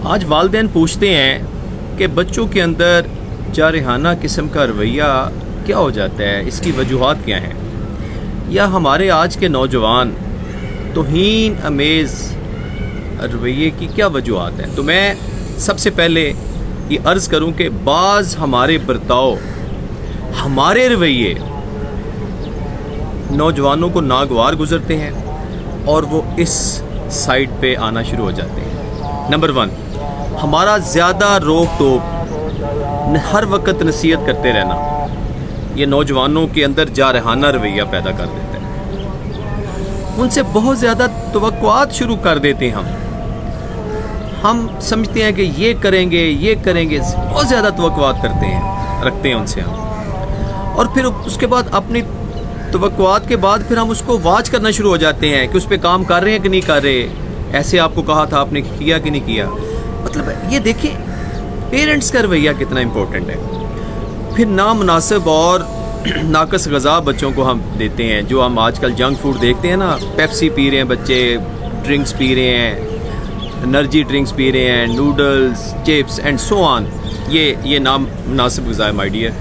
آج والدین پوچھتے ہیں کہ بچوں کے اندر جارحانہ قسم کا رویہ کیا ہو جاتا ہے، اس کی وجوہات کیا ہیں، یا ہمارے آج کے نوجوان توہین امیز رویے کی کیا وجوہات ہیں۔ تو میں سب سے پہلے یہ عرض کروں کہ بعض ہمارے برتاؤ، ہمارے رویے نوجوانوں کو ناگوار گزرتے ہیں اور وہ اس سائٹ پہ آنا شروع ہو جاتے ہیں۔ نمبر 1، ہمارا زیادہ روک ٹوک، ہر وقت نصیحت کرتے رہنا، یہ نوجوانوں کے اندر جارحانہ رویہ پیدا کر دیتا ہے۔ ان سے بہت زیادہ توقعات شروع کر دیتے ہیں۔ ہم سمجھتے ہیں کہ یہ کریں گے، بہت زیادہ توقعات رکھتے ہیں ان سے ہم، اور پھر اس کے بعد اپنی توقعات کے بعد پھر ہم اس کو واچ کرنا شروع ہو جاتے ہیں کہ اس پہ کام کر رہے ہیں کہ نہیں کر رہے، ایسے آپ کو کہا تھا آپ نے کیا کہ نہیں کیا۔ مطلب یہ دیکھیں پیرنٹس کا رویہ کتنا امپورٹنٹ ہے۔ پھر نامناسب اور ناقص غذا بچوں کو ہم دیتے ہیں، جو ہم آج کل جنک فوڈ دیکھتے ہیں نا، پیپسی پی رہے ہیں بچے، ڈرنکس پی رہے ہیں، انرجی ڈرنکس پی رہے ہیں، نوڈلز، چپس اینڈ سو آن، یہ نامناسب غذا ہے مائی ڈیئر۔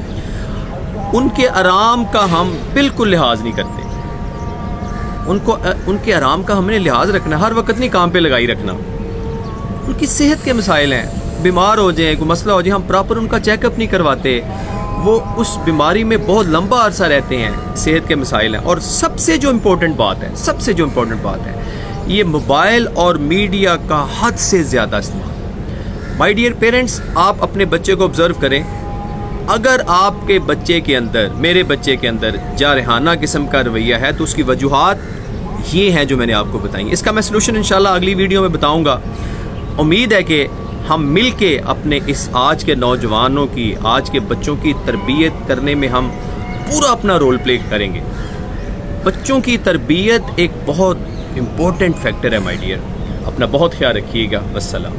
ان کے آرام کا ہم بالکل لحاظ نہیں کرتے۔ ان کے آرام کا ہم نے لحاظ رکھنا، ہر وقت نہیں کام پہ لگائی رکھنا۔ ان کی صحت کے مسائل ہیں، بیمار ہو جائیں، کوئی مسئلہ ہو جائے، ہم پراپر ان کا چیک اپ نہیں کرواتے، وہ اس بیماری میں بہت لمبا عرصہ رہتے ہیں، صحت کے مسائل ہیں۔ اور سب سے جو امپورٹنٹ بات ہے یہ موبائل اور میڈیا کا حد سے زیادہ استعمال۔ مائی ڈیئر پیرنٹس، آپ اپنے بچے کو آبزرو کریں، اگر آپ کے بچے کے اندر، میرے بچے کے اندر جارحانہ قسم کا رویہ ہے تو اس کی وجوہات یہ ہیں جو میں نے آپ کو بتائیں۔ اس کا میں سلوشن انشاءاللہ اگلی ویڈیو میں بتاؤں گا۔ امید ہے کہ ہم مل کے اپنے اس آج کے نوجوانوں کی، آج کے بچوں کی تربیت کرنے میں ہم پورا اپنا رول پلے کریں گے۔ بچوں کی تربیت ایک بہت امپورٹنٹ فیکٹر ہے مائی ڈیئر۔ اپنا بہت خیال رکھیے گا۔ والسلام۔